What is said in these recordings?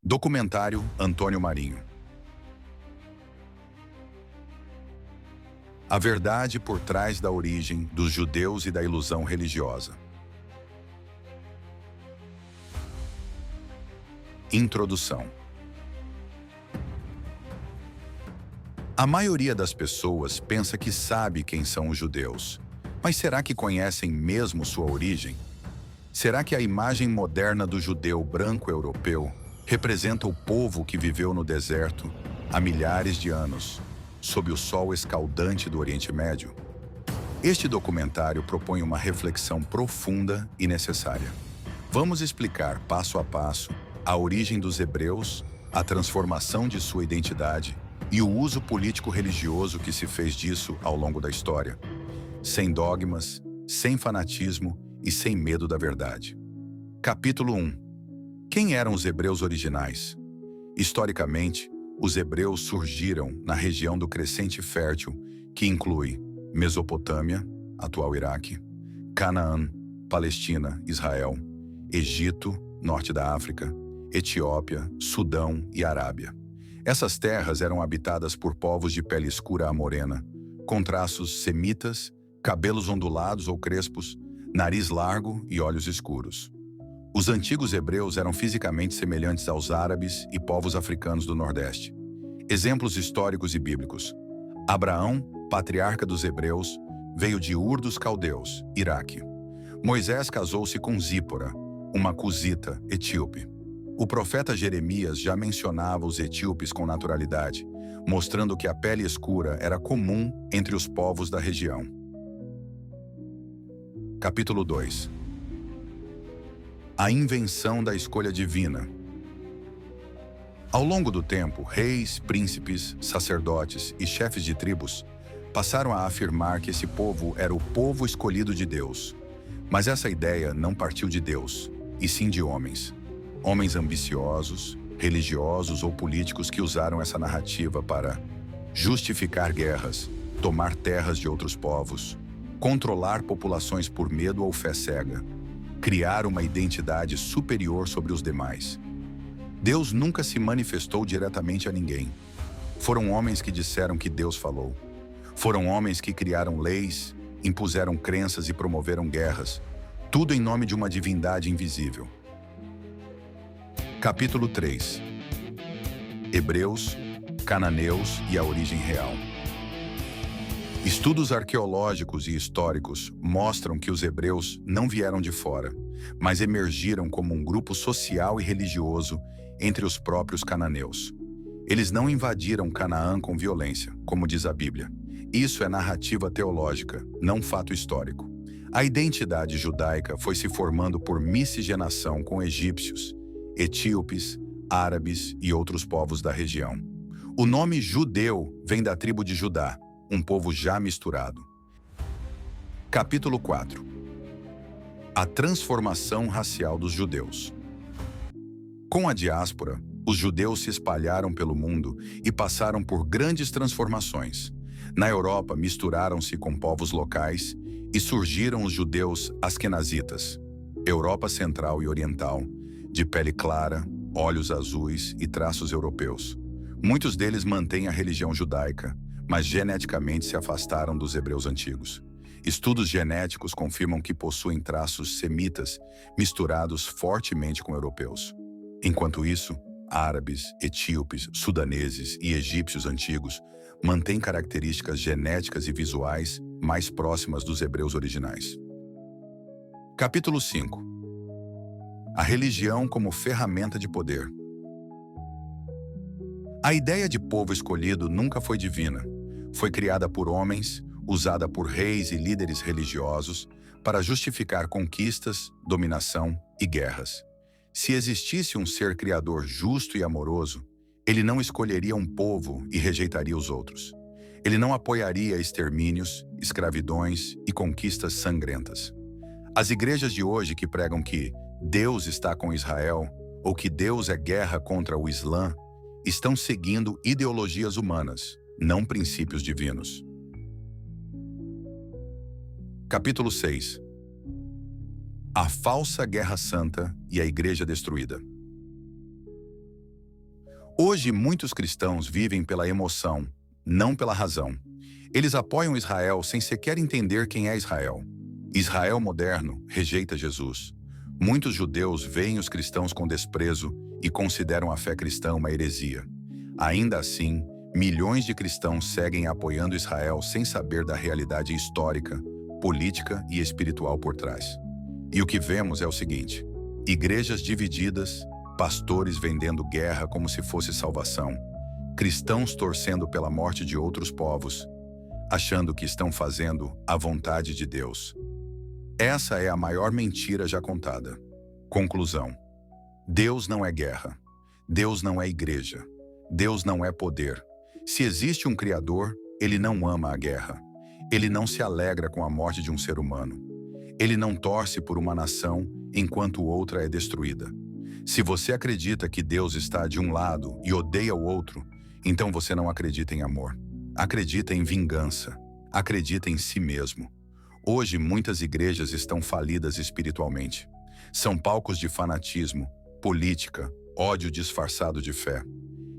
Documentário Antônio Marinho. A verdade por trás da origem dos judeus e da ilusão religiosa. Introdução. A maioria das pessoas pensa que sabe quem são os judeus, mas será que conhecem mesmo sua origem? Será que a imagem moderna do judeu branco europeu representa o povo que viveu no deserto há milhares de anos, sob o sol escaldante do Oriente Médio? Este documentário propõe uma reflexão profunda e necessária. Vamos explicar passo a passo a origem dos hebreus, a transformação de sua identidade e o uso político-religioso que se fez disso ao longo da história, sem dogmas, sem fanatismo e sem medo da verdade. Capítulo 1. Quem eram os hebreus originais? Historicamente, os hebreus surgiram na região do Crescente Fértil, que inclui Mesopotâmia, atual Iraque, Canaã, Palestina, Israel, Egito, norte da África, Etiópia, Sudão e Arábia. Essas terras eram habitadas por povos de pele escura a morena, com traços semitas, cabelos ondulados ou crespos, nariz largo e olhos escuros. Os antigos hebreus eram fisicamente semelhantes aos árabes e povos africanos do Nordeste. Exemplos históricos e bíblicos. Abraão, patriarca dos hebreus, veio de Ur dos Caldeus, Iraque. Moisés casou-se com Zípora, uma cusita etíope. O profeta Jeremias já mencionava os etíopes com naturalidade, mostrando que a pele escura era comum entre os povos da região. Capítulo 2. A invenção da escolha divina. Ao longo do tempo, reis, príncipes, sacerdotes e chefes de tribos passaram a afirmar que esse povo era o povo escolhido de Deus. Mas essa ideia não partiu de Deus, e sim de homens. Homens ambiciosos, religiosos ou políticos que usaram essa narrativa para justificar guerras, tomar terras de outros povos, controlar populações por medo ou fé cega, criar uma identidade superior sobre os demais. Deus nunca se manifestou diretamente a ninguém. Foram homens que disseram que Deus falou. Foram homens que criaram leis, impuseram crenças e promoveram guerras, tudo em nome de uma divindade invisível. Capítulo 3. Hebreus, cananeus e a origem real. Estudos arqueológicos e históricos mostram que os hebreus não vieram de fora, mas emergiram como um grupo social e religioso entre os próprios cananeus. Eles não invadiram Canaã com violência, como diz a Bíblia. Isso é narrativa teológica, não fato histórico. A identidade judaica foi se formando por miscigenação com egípcios, etíopes, árabes e outros povos da região. O nome judeu vem da tribo de Judá, um povo já misturado. Capítulo 4. A transformação racial dos judeus. Com a diáspora, os judeus se espalharam pelo mundo e passaram por grandes transformações. Na Europa, misturaram-se com povos locais e surgiram os judeus askenazitas, Europa Central e Oriental, de pele clara, olhos azuis e traços europeus. Muitos deles mantêm a religião judaica, mas geneticamente se afastaram dos hebreus antigos. Estudos genéticos confirmam que possuem traços semitas misturados fortemente com europeus. Enquanto isso, árabes, etíopes, sudaneses e egípcios antigos mantêm características genéticas e visuais mais próximas dos hebreus originais. Capítulo 5. A religião como ferramenta de poder. A ideia de povo escolhido nunca foi divina. Foi criada por homens, usada por reis e líderes religiosos para justificar conquistas, dominação e guerras. Se existisse um ser criador justo e amoroso, ele não escolheria um povo e rejeitaria os outros. Ele não apoiaria extermínios, escravidões e conquistas sangrentas. As igrejas de hoje que pregam que Deus está com Israel ou que Deus é guerra contra o Islã estão seguindo ideologias humanas, não princípios divinos. Capítulo 6. A falsa guerra santa e a igreja destruída. Hoje, muitos cristãos vivem pela emoção, não pela razão. Eles apoiam Israel sem sequer entender quem é Israel. Israel moderno rejeita Jesus. Muitos judeus veem os cristãos com desprezo e consideram a fé cristã uma heresia. Ainda assim, milhões de cristãos seguem apoiando Israel sem saber da realidade histórica, política e espiritual por trás. E o que vemos é o seguinte: igrejas divididas, pastores vendendo guerra como se fosse salvação, cristãos torcendo pela morte de outros povos, achando que estão fazendo a vontade de Deus. Essa é a maior mentira já contada. Conclusão: Deus não é guerra. Deus não é igreja. Deus não é poder. Se existe um Criador, Ele não ama a guerra. Ele não se alegra com a morte de um ser humano. Ele não torce por uma nação enquanto outra é destruída. Se você acredita que Deus está de um lado e odeia o outro, então você não acredita em amor. Acredita em vingança. Acredita em si mesmo. Hoje, muitas igrejas estão falidas espiritualmente. São palcos de fanatismo, política, ódio disfarçado de fé.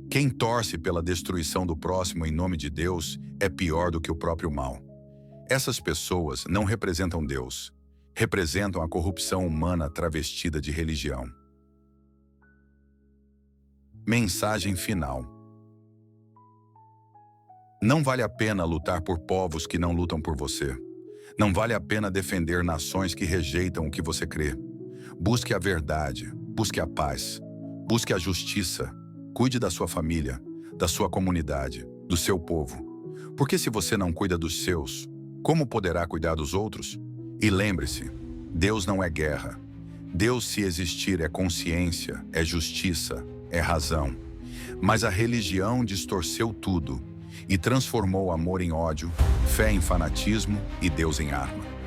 Quem torce pela destruição do próximo em nome de Deus é pior do que o próprio mal. Essas pessoas não representam Deus. Representam a corrupção humana travestida de religião. Mensagem final. Não vale a pena lutar por povos que não lutam por você. Não vale a pena defender nações que rejeitam o que você crê. Busque a verdade, busque a paz, busque a justiça. Cuide da sua família, da sua comunidade, do seu povo. Porque se você não cuida dos seus, como poderá cuidar dos outros? E lembre-se, Deus não é guerra. Deus, se existir, é consciência, é justiça, é razão. Mas a religião distorceu tudo e transformou amor em ódio, fé em fanatismo e Deus em arma.